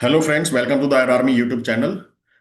Hello friends, welcome to the Ayur army YouTube channel.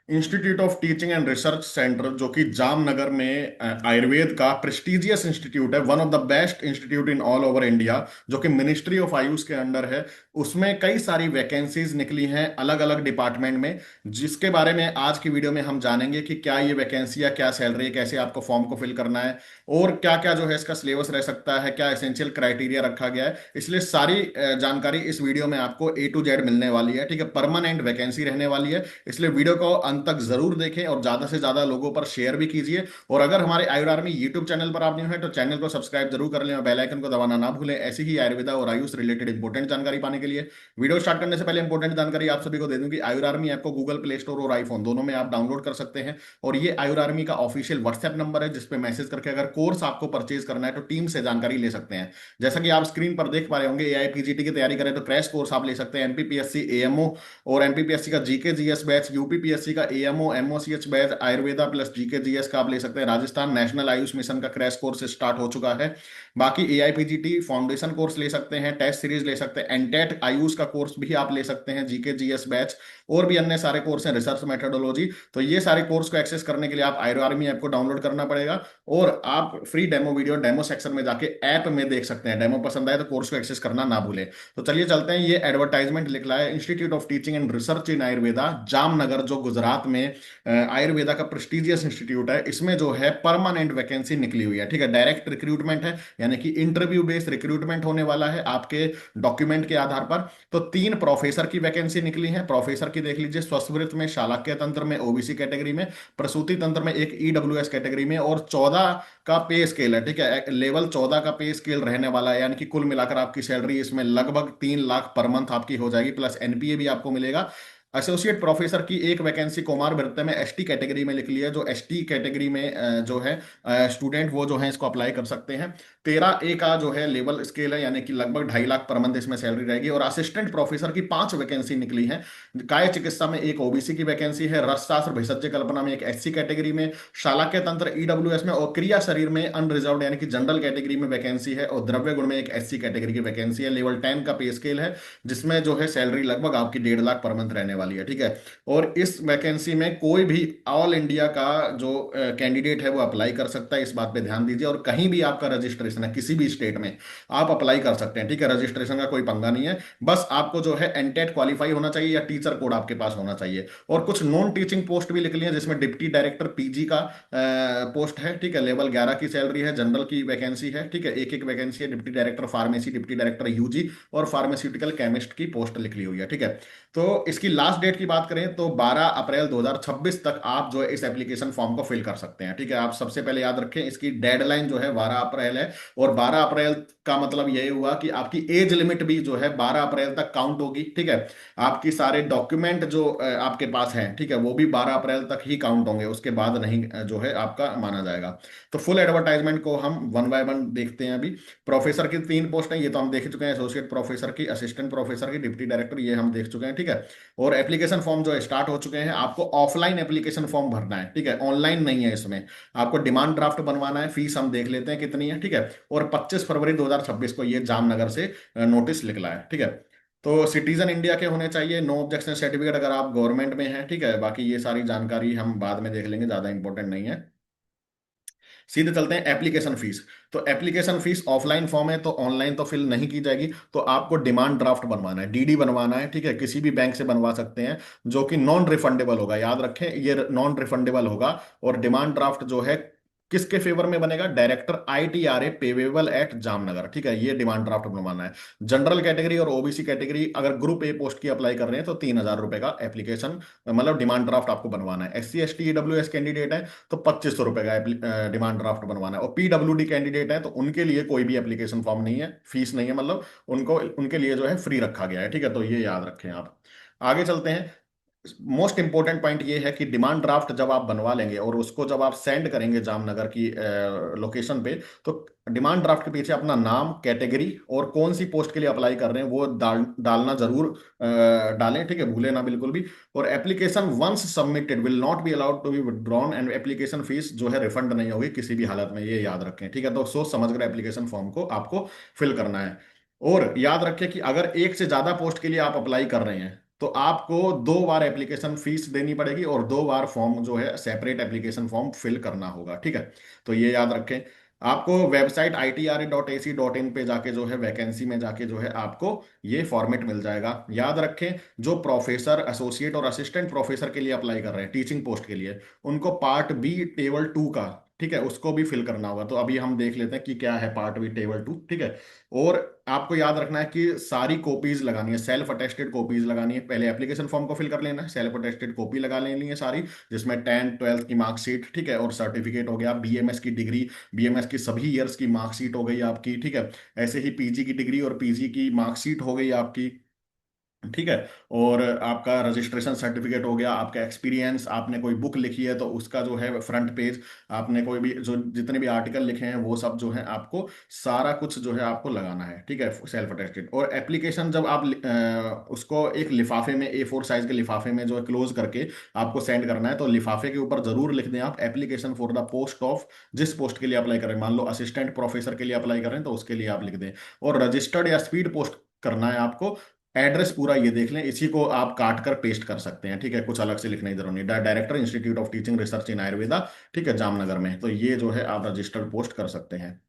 Institute of teaching and research centre जो कि जामनगर में आयुर्वेद का prestigious institute है, one of the best institute in all over India, जो कि ministry of Ayush के under है। उसमें कई सारी वैकेंसीज निकली हैं अलग अलग डिपार्टमेंट में, जिसके बारे में आज की वीडियो में हम जानेंगे कि क्या ये वैकेंसी है, क्या सैलरी है, कैसे आपको फॉर्म को फिल करना है और क्या क्या जो है इसका सिलेबस रह सकता है, क्या एसेंशियल क्राइटेरिया रखा गया है। इसलिए सारी जानकारी इस वीडियो में आपको A to Z मिलने वाली है। ठीक है, परमानेंट वैकेंसी रहने वाली है, इसलिए वीडियो को अंत तक जरूर देखें और ज्यादा से ज्यादा लोगों पर शेयर भी कीजिए। और अगर हमारे आयुर आर्मी यूट्यूब चैनल पर आप न्यू है तो चैनल को सब्सक्राइब जरूर कर लें और बेल आइकन को दबाना ना भूलें, ऐसी ही आयुर्वेदा और आयुष रिलेटेड इंपॉर्टेंट जानकारी पाने के लिए। वीडियो स्टार्ट करने से पहले इंपॉर्टेंट जानकारी आप सभी को दे दूं कि आयुर आर्मी ऐप को गूगल प्ले स्टोर और आईफोन दोनों में आप डाउनलोड कर सकते हैं। और ये आयुर आर्मी का ऑफिशियल व्हाट्सएप नंबर है, जिसपे मैसेज करके अगर कोर्स आपको परचेज करना है तो टीम से जानकारी ले सकते हैं। जैसा कि आप स्क्रीन पर देख पा रहे होंगे, AIPGT की तैयारी करें तो क्रैश कोर्स आप ले सकते हैं, MPPSC AMO और MPPSC का GK GS बैच, UPPSC का AMO MOCH batch, Ayurveda plus GK GS का आप ले सकते हैं। राजस्थान नेशनल आयुष मिशन का क्रैश कोर्स स्टार्ट हो चुका है। बाकी AIPGT फाउंडेशन कोर्स ले सकते हैं, टेस्ट सीरीज ले सकते हैं, एनटेट आयुष का कोर्स भी आप ले सकते हैं, GK GS बैच और भी अन्य सारे कोर्स हैं, रिसर्च मेथोडोलॉजी। तो ये सारे कोर्स को एक्सेस करने के लिए आप आयुर आर्मी ऐप को डाउनलोड करना पड़ेगा और आप free demo video demo section में जाके ऐप में देख सकते हैं। डेमो पसंद आए तो कोर्स को एक्सेस करना ना भूलें। तो चलिए चलते हैं। ये एडवर्टाइजमेंट लिखा है institute of teaching and research इन आयुर्वेदा जामनगर, जो गुजरात में आयुर्वेदा का प्रेस्टिजियस इंस्टीट्यूट है। इसमें जो है परमानेंट वैकेंसी निकली हुई है। ठीक है, डायरेक्ट रिक्रूटमेंट है, यानी कि इंटरव्यू बेस्ड रिक्रूटमेंट होने वाला है आपके डॉक्यूमेंट के आधार पर। तो 3 प्रोफेसर की वैकेंसी निकली है। प्रोफेसर की देख लीजिए, स्वस्वृत में, शालाक्य तंत्र में, OBC कैटेगरी में, प्रसूति तंत्र में एक EWS कैटेगरी में, और 14 का पे स्केल है। ठीक है, लेवल 14 का पे स्केल रहने वाला है, यानी कि कुल मिलाकर आपकी सैलरी इसमें लगभग 3 लाख पर मंथ आपकी हो जाएगी, प्लस NPA भी आपको मिलेगा। एसोसिएट प्रोफेसर की एक वैकेंसी कुमार वृत्ति में ST कैटेगरी में लिख लिया, जो ST कैटेगरी में जो है स्टूडेंट वो जो है इसको अप्लाई कर सकते हैं। 13A का जो है लेवल स्केल है, यानी कि लगभग 2.5 लाख पर मंथ इसमें सैलरी रहेगी। और असिस्टेंट प्रोफेसर की 5 वैकेंसी निकली है। काय चिकित्सा में एक OBC की वैकेंसी है, रसशास्त्र भेषज कल्पना में एक SC कैटेगरी में, शालाक्य तंत्र EWS में, और क्रिया शरीर में अनरिजर्व्ड यानी कि जनरल कैटेगरी में वैकेंसी है, और द्रव्य गुण में एक SC कैटेगरी की वैकेंसी है। लेवल 10 का पे स्केल है, जिसमें जो है सैलरी लगभग आपकी 1.5 लाख पर मंथ रहने वाली है। ठीक है, और इस वैकेंसी में कोई भी ऑल इंडिया का जो कैंडिडेट है वो अप्लाई कर सकता है, इस बात पे ध्यान दीजिए। और कहीं भी आपका रजिस्ट्रेशन है किसी भी स्टेट में, आप अप्लाई कर सकते हैं। ठीक है, रजिस्ट्रेशन का कोई पंगा नहीं है, बस आपको जो है एनटेट क्वालिफाई होना चाहिए या टीचर कोड आपके पास होना चाहिए। और कुछ नॉन टीचिंग पोस्ट भी निकली है, जिसमें डिप्टी डायरेक्टर PG का पोस्ट है। ठीक है, लेवल 11 की सैलरी है, जनरल की वैकेंसी है। ठीक है, एक एक वैकेंसी है। Deputy director pharmacy, deputy director UG और फार्मास्यूटिकल केमिस्ट की पोस्ट निकली हुई है। ठीक है, तो इसकी लास्ट डेट की बात करें तो 12 अप्रैल 2026 तक आप जो है इस एप्लीकेशन फॉर्म को फिल कर सकते हैं। ठीक है, आप सबसे पहले याद रखें इसकी डेडलाइन जो है 12 अप्रैल है। और 12 अप्रैल का मतलब यही हुआ कि आपकी एज लिमिट भी जो है 12 अप्रैल तक काउंट होगी। ठीक है, आपकी सारे डॉक्यूमेंट जो आपके पास हैं, ठीक है, वो भी 12 अप्रैल तक ही काउंट होंगे, उसके बाद नहीं जो है आपका माना जाएगा। तो फुल एडवर्टाइजमेंट को हम वन बाय वन देखते हैं अभी। प्रोफेसर की 3 पोस्ट हैं, ये तो हम देख चुके हैं, एसोसिएट प्रोफेसर की, असिस्टेंट प्रोफेसर की, डिप्टी डायरेक्टर, ये हम देख चुके हैं। ठीक है, और एप्लीकेशन फॉर्म जो है स्टार्ट हो चुके हैं। आपको ऑफलाइन एप्लीकेशन फॉर्म भरना है। ठीक है, ऑनलाइन नहीं है इसमें। आपको डिमांड ड्राफ्ट बनवाना है, फीस हम देख लेते हैं कितनी है। ठीक है, और 25 फरवरी 2026 को ये जामनगर से नोटिस निकला है। ठीक है, तो सिटीजन इंडिया के होने चाहिए, नो ऑब्जेक्शन सर्टिफिकेट अगर आप गवर्नमेंट में हैं। ठीक है, बाकी ये सारी जानकारी हम बाद में देख लेंगे, ज्यादा इंपॉर्टेंट नहीं है। सीधे चलते हैं एप्लीकेशन फीस। तो एप्लीकेशन फीस ऑफलाइन फॉर्म है तो ऑनलाइन तो फिल नहीं की जाएगी, तो आपको डिमांड ड्राफ्ट बनवाना है, DD बनवाना है। ठीक है, किसी भी बैंक से बनवा सकते हैं, जो कि नॉन रिफंडेबल होगा, याद रखें ये नॉन रिफंडेबल होगा। और डिमांड ड्राफ्ट जो है किसके फेवर में बनेगा? Director ITRA payable at Jamnagar. ठीक है, ये डिमांड ड्राफ्ट बनवाना है। जनरल कैटेगरी और OBC कैटेगरी अगर ग्रुप A पोस्ट की अप्लाई कर रहे हैं तो 3,000 रुपए का एप्लीकेशन मतलब डिमांड ड्राफ्ट आपको बनवाना है। SC ST EWS कैंडिडेट है तो 2500 रुपए का डिमांड ड्राफ्ट बनवाना है। और PWD कैंडिडेट है तो उनके लिए कोई भी एप्लीकेशन फॉर्म नहीं है, फीस नहीं है, मतलब उनको उनके लिए जो है फ्री रखा गया है। ठीक है, तो ये याद रखें आप। आगे चलते हैं। मोस्ट इंपॉर्टेंट पॉइंट ये है कि डिमांड ड्राफ्ट जब आप बनवा लेंगे और उसको जब आप सेंड करेंगे जामनगर की लोकेशन पे, तो डिमांड ड्राफ्ट के पीछे अपना नाम, कैटेगरी और कौन सी पोस्ट के लिए अप्लाई कर रहे हैं वो डालना जरूर डालें। ठीक है, भूले ना बिल्कुल भी। और application once submitted will not be allowed to be withdrawn, and application fees जो है रिफंड नहीं होगी किसी भी हालत में, ये याद रखें। ठीक है, तो सोच समझ कर एप्लीकेशन फॉर्म को आपको फिल करना है। और याद रखें कि अगर एक से ज्यादा पोस्ट के लिए आप अप्लाई कर रहे हैं तो आपको 2 बार एप्लीकेशन फीस देनी पड़ेगी और 2 बार फॉर्म जो है सेपरेट एप्लीकेशन फॉर्म फिल करना होगा, ठीक है। तो ये याद रखें। आपको वेबसाइट ITRA.AC.in पे जाके जो है वैकेंसी में जाके जो है आपको ये फॉर्मेट मिल जाएगा। याद रखें, जो प्रोफेसर, एसोसिएट और असिस्टेंट प्रोफेसर के लिए अप्लाई कर रहे हैं टीचिंग पोस्ट के लिए, उनको पार्ट बी टेबल 2 का, ठीक है, उसको भी फिल करना होगा। तो अभी हम देख लेते हैं कि क्या है पार्ट बी टेबल 2, ठीक है। और आपको याद रखना है कि सारी कॉपीज लगानी है, सेल्फ अटेस्टेड कॉपीज लगानी है। पहले एप्लीकेशन फॉर्म को फिल कर लेना है, सेल्फ अटेस्टेड कॉपी लगा लेनी है सारी, जिसमें 10th 12th की मार्कशीट, ठीक है, और सर्टिफिकेट हो गया, बीएमएस की डिग्री, बीएमएस की सभी ईयर्स की मार्कशीट हो गई आपकी, ठीक है। ऐसे ही पीजी की डिग्री और पीजी की मार्कशीट हो गई आपकी, ठीक है। और आपका रजिस्ट्रेशन सर्टिफिकेट हो गया, आपका एक्सपीरियंस, आपने कोई बुक लिखी है तो उसका जो है फ्रंट पेज, आपने कोई भी जो जितने भी आर्टिकल लिखे हैं वो सब जो है आपको सारा कुछ जो है आपको लगाना है, ठीक है, सेल्फ अटेस्टेड। और एप्लीकेशन जब आप उसको एक लिफाफे में, A4 साइज के लिफाफे में जो है क्लोज करके आपको सेंड करना है, तो लिफाफे के ऊपर जरूर लिख दें आप application for the post of, जिस पोस्ट के लिए अप्लाई करें, मान लो असिस्टेंट प्रोफेसर के लिए अप्लाई करें तो उसके लिए आप लिख दें। और रजिस्टर्ड या स्पीड पोस्ट करना है आपको, एड्रेस पूरा ये देख लें, इसी को आप काट कर पेस्ट कर सकते हैं, ठीक है, कुछ अलग से लिखने की जरूरत नहीं। Director institute of teaching research इन आयुर्वेदा, ठीक है, जामनगर में, तो ये जो है आप रजिस्टर्ड पोस्ट कर सकते हैं।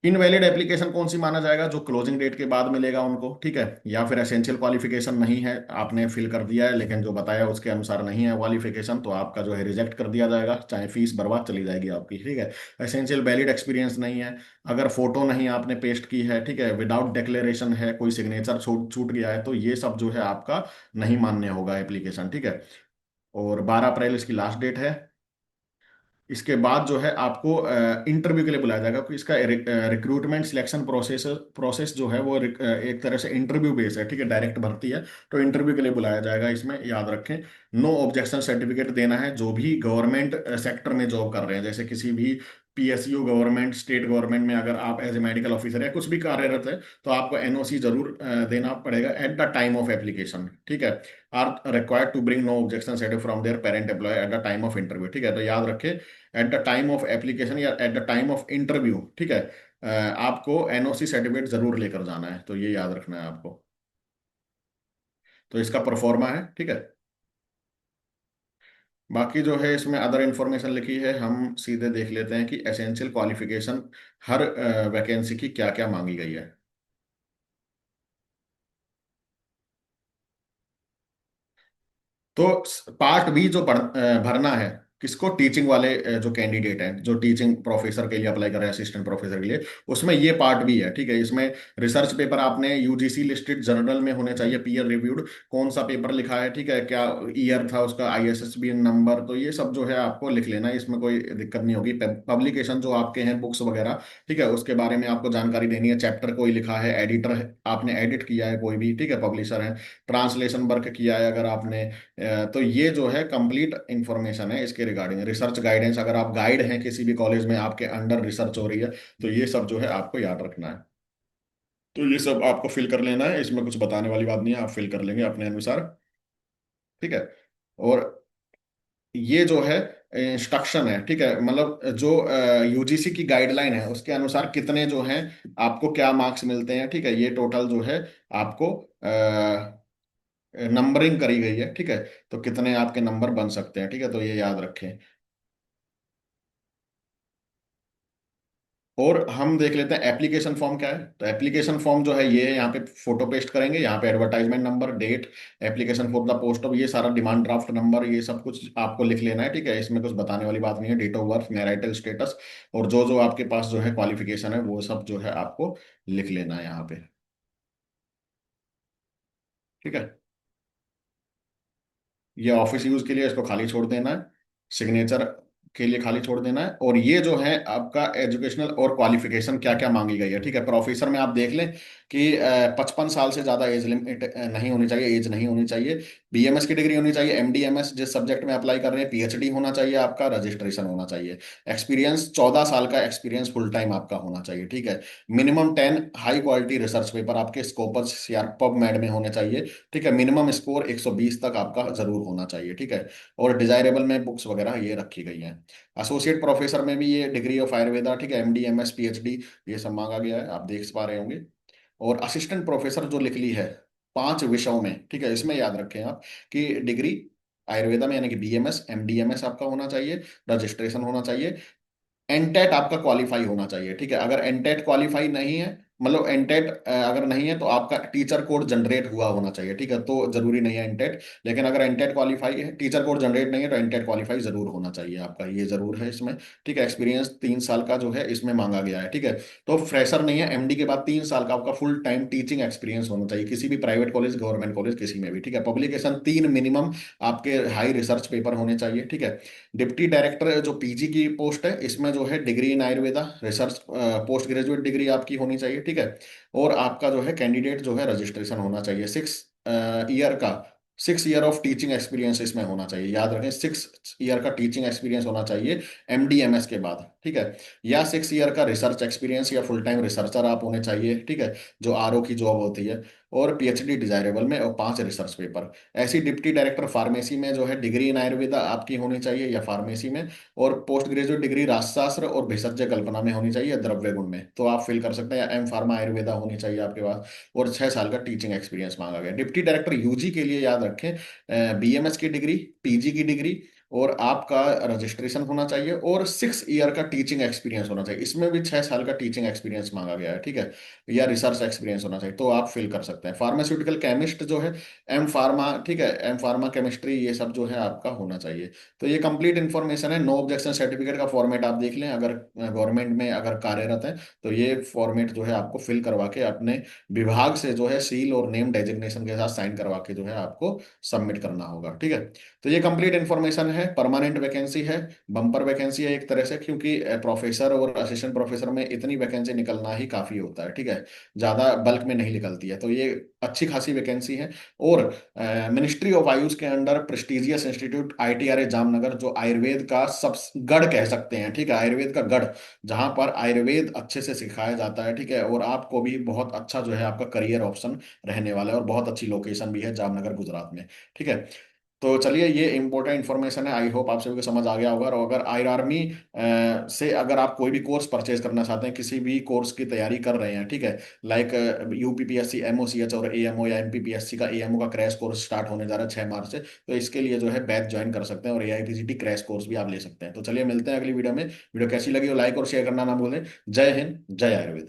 इनवैलिड एप्लीकेशन कौन सी माना जाएगा? जो क्लोजिंग डेट के बाद मिलेगा उनको, ठीक है, या फिर एसेंशियल क्वालिफिकेशन नहीं है, आपने फिल कर दिया है लेकिन जो बताया उसके अनुसार नहीं है क्वालिफिकेशन, तो आपका जो है रिजेक्ट कर दिया जाएगा, चाहे फीस बर्बाद चली जाएगी आपकी, ठीक है। एसेंशियल वैलिड एक्सपीरियंस नहीं है, अगर फोटो नहीं आपने पेस्ट की है, ठीक है, विदाउट डिक्लेरेशन है, कोई सिग्नेचर छूट छूट गया है, तो ये सब जो है आपका नहीं मान्य होगा एप्लीकेशन, ठीक है। और 12 अप्रैल इसकी लास्ट डेट है। इसके बाद जो है आपको इंटरव्यू के लिए बुलाया जाएगा, क्योंकि इसका रिक्रूटमेंट सिलेक्शन प्रोसेस प्रोसेस जो है वो एक तरह से इंटरव्यू बेस है, ठीक है, डायरेक्ट भर्ती है। तो इंटरव्यू के लिए बुलाया जाएगा, इसमें याद रखें। नो ऑब्जेक्शन सर्टिफिकेट देना है, जो भी गवर्नमेंट सेक्टर में जॉब कर रहे हैं, जैसे किसी भी PSU, गवर्नमेंट, स्टेट गवर्नमेंट में अगर आप एज ए मेडिकल ऑफिसर या कुछ भी कार्यरत है, तो आपको NOC जरूर देना पड़ेगा at the time of application, ठीक है। Are required to bring no objection certificate from their parent employ at the time of interview, ठीक है। तो याद रखें, at the time of application या at the time of interview, ठीक है, आपको NOC सर्टिफिकेट जरूर लेकर जाना है, तो ये याद रखना है आपको। तो इसका प्रोफॉर्मा है, ठीक है। बाकी जो है इसमें अदर इंफॉर्मेशन लिखी है, हम सीधे देख लेते हैं कि एसेंशियल क्वालिफिकेशन हर वैकेंसी की क्या क्या मांगी गई है। तो पार्ट बी जो भरना है, किसको? टीचिंग वाले जो कैंडिडेट हैं, जो टीचिंग प्रोफेसर के लिए अप्लाई कर रहे हैं, असिस्टेंट प्रोफेसर के लिए, उसमें ये पार्ट भी है, ठीक है। इसमें रिसर्च पेपर आपने UGC लिस्टेड जर्नल में होने चाहिए, पीयर रिव्यूड, कौन सा पेपर लिखा है, ठीक है, क्या ईयर था उसका, ISSB नंबर, तो ये सब जो है आपको लिख लेना है, इसमें कोई दिक्कत नहीं होगी। पब्लिकेशन जो आपके हैं, बुक्स वगैरह, ठीक है, उसके बारे में आपको जानकारी देनी है। चैप्टर कोई लिखा है, एडिटर है, आपने एडिट किया है कोई भी, ठीक है, पब्लिशर है, ट्रांसलेशन वर्क किया है अगर आपने, तो ये जो है कंप्लीट इंफॉर्मेशन है इसके रिगार्डिंग। रिसर्च गाइडेंस, अगर आप गाइड हैं किसी भी कॉलेज में, आपके अंडर रिसर्च हो रही है, तो ये सब जो है आपको याद रखना है। तो ये सब आपको फिल कर लेना है, इसमें कुछ बताने वाली बात नहीं है, आप फिल कर लेंगे अपने अनुसार, ठीक है। और ये जो है इंस्ट्रक्शन है, ठीक है, मतलब जो UGC की गाइडलाइन है उसके अनुसार कितने जो हैं, आपको क्या मार्क्स मिलते हैं, ठीक है, ये टोटल जो है आपको नंबरिंग करी गई है, ठीक है। तो कितने आपके नंबर बन सकते हैं, ठीक है, तो ये याद रखें। और हम देख लेते हैं एप्लीकेशन फॉर्म क्या है। तो एप्लीकेशन फॉर्म जो है ये है, यहाँ पे फोटो पेस्ट करेंगे, यहाँ पे advertisement number, date, application for the post of, ये सारा डिमांड ड्राफ्ट नंबर, ये सब कुछ आपको लिख लेना है, ठीक है। इसमें कुछ बताने वाली बात नहीं है, date of birth, marital status, और जो जो आपके पास जो है क्वालिफिकेशन है वो सब जो है आपको लिख लेना है यहाँ पे, ठीक है। ये ऑफिस यूज के लिए, इसको खाली छोड़ देना है, सिग्नेचर के लिए खाली छोड़ देना है। और ये जो है आपका एजुकेशनल और क्वालिफिकेशन क्या क्या मांगी गई है, ठीक है। प्रोफेसर में आप देख लें कि 55 साल से ज्यादा एज लिमिट नहीं होनी चाहिए, एज नहीं होनी चाहिए, BMS की डिग्री होनी चाहिए, MD MS जिस सब्जेक्ट में अप्लाई कर रहे हैं, PhD होना चाहिए आपका, रजिस्ट्रेशन होना चाहिए, एक्सपीरियंस 14 साल का एक्सपीरियंस फुल टाइम आपका होना चाहिए, ठीक है। Minimum 10 high quality research paper आपके स्कोपस या पबमेड में होने चाहिए, ठीक है। मिनिमम स्कोर 120 तक आपका जरूर होना चाहिए, ठीक है। और डिजायरेबल में बुक्स वगैरह ये रखी गई हैं। एसोसिएट प्रोफेसर में भी ये डिग्री ऑफ आयुर्वेदा, ठीक है, MD MS PhD, ये सब मांगा गया है, आप देख पा रहे होंगे। और असिस्टेंट प्रोफेसर जो लिख ली है, 5 विषयों में, ठीक है। इसमें याद रखें आप कि डिग्री आयुर्वेदा में यानी कि बीएमएस एमडीएमएस आपका होना चाहिए, रजिस्ट्रेशन होना चाहिए, एनटेट आपका क्वालिफाई होना चाहिए, ठीक है। अगर एनटेट क्वालिफाई नहीं है, मतलब एनटेट अगर नहीं है तो आपका टीचर कोड जनरेट हुआ होना चाहिए, ठीक है। तो जरूरी नहीं है एनटेट, लेकिन अगर एनटेट क्वालिफाई है, टीचर कोड जनरेट नहीं है तो एनटेट क्वालिफाई जरूर होना चाहिए आपका, ये जरूर है इसमें, ठीक है। एक्सपीरियंस 3 साल का जो है इसमें मांगा गया है, ठीक है। तो फ्रेशर नहीं है, एमडी के बाद 3 साल का आपका फुल टाइम टीचिंग एक्सपीरियंस होना चाहिए, किसी भी प्राइवेट कॉलेज, गवर्नमेंट कॉलेज, किसी में भी, ठीक है। पब्लिकेशन 3 मिनिमम आपके हाई रिसर्च पेपर होने चाहिए, ठीक है। डिप्टी डायरेक्टर जो पीजी की पोस्ट है, इसमें जो है degree in Ayurveda research post graduate degree आपकी होनी चाहिए, ठीक है। और आपका जो है कैंडिडेट जो है रजिस्ट्रेशन होना चाहिए 6 ईयर का, 6 ईयर ऑफ टीचिंग एक्सपीरियंस इसमें होना चाहिए, याद रखें 6 ईयर का टीचिंग एक्सपीरियंस होना चाहिए एमडीएमएस के बाद, ठीक है। या 6 ईयर का रिसर्च एक्सपीरियंस या फुल टाइम रिसर्चर आप होने चाहिए, ठीक है, जो आरओ की जॉब होती है। और पीएचडी डिजायरेबल में, और 5 रिसर्च पेपर। ऐसी डिप्टी डायरेक्टर फार्मेसी में जो है डिग्री इन आयुर्वेदा आपकी होनी चाहिए या फार्मेसी में, और पोस्ट ग्रेजुएट डिग्री राजशास्त्र और भेषज कल्पना में होनी चाहिए, द्रव्य गुण में, तो आप फिल कर सकते हैं, या एम फार्मा आयुर्वेदा होनी चाहिए आपके पास। और 6 साल का टीचिंग एक्सपीरियंस मांगा गया। डिप्टी डायरेक्टर यूजी के लिए याद रखें बीएमएस की डिग्री, पीजी की डिग्री, और आपका रजिस्ट्रेशन होना चाहिए, और 6 ईयर का टीचिंग एक्सपीरियंस होना चाहिए, इसमें भी 6 साल का टीचिंग एक्सपीरियंस मांगा गया है, ठीक है। या रिसर्च एक्सपीरियंस होना चाहिए, तो आप फिल कर सकते हैं। फार्मास्यूटिकल केमिस्ट जो है एम फार्मा, ठीक है, एम फार्मा केमिस्ट्री, ये सब जो है आपका होना चाहिए। तो ये कंप्लीट इन्फॉर्मेशन है। नो ऑब्जेक्शन सर्टिफिकेट का फॉर्मेट आप देख लें, अगर गवर्नमेंट में अगर कार्यरत है तो ये फॉर्मेट जो है आपको फिल करवा के अपने विभाग से जो है सील और नेम डेजिग्नेशन के साथ साइन करवा के जो है आपको सबमिट करना होगा, ठीक है। तो ये कंप्लीट इन्फॉर्मेशन है। परमानेंट वैकेंसी है, बम्पर वैकेंसी है एक तरह से, क्योंकि प्रोफेसर और असिस्टेंट प्रोफेसर में इतनी वैकेंसी निकलना ही काफी होता है, ठीक है, ज्यादा बल्क में नहीं निकलती है, तो ये अच्छी खासी वैकेंसी है। और मिनिस्ट्री ऑफ आयुष के अंडर प्रेस्टिजियस इंस्टीट्यूट आईटीआरए जामनगर, जो आयुर्वेद का सब गढ़ कह सकते हैं, ठीक है, आयुर्वेद का गढ़, जहां पर आयुर्वेद अच्छे से सिखाया जाता है, ठीक है। और आपको भी बहुत अच्छा जो है आपका करियर ऑप्शन रहने वाला है, और बहुत अच्छी लोकेशन भी है जामनगर गुजरात में, ठीक है। तो चलिए, ये इंपॉर्टेंट इन्फॉर्मेशन है, आई होप आप सभी को समझ आ गया होगा। और अगर आई आर्मी से अगर आप कोई भी कोर्स परचेज करना चाहते हैं, किसी भी कोर्स की तैयारी कर रहे हैं, ठीक है, लाइक यूपीपीएससी एमओसीएच और एएमओ, या एमपीपीएससी का एएमओ का क्रैश कोर्स स्टार्ट होने जा रहा है 6 मार्च से, तो इसके लिए जो है बैच ज्वाइन कर सकते हैं, और एआईपीसीटी क्रैश कोर्स भी आप ले सकते हैं। तो चलिए मिलते हैं अगली वीडियो में। वीडियो कैसी लगी हो लाइक और शेयर करना ना भूलें। जय हिंद, जय आयुर्वेद।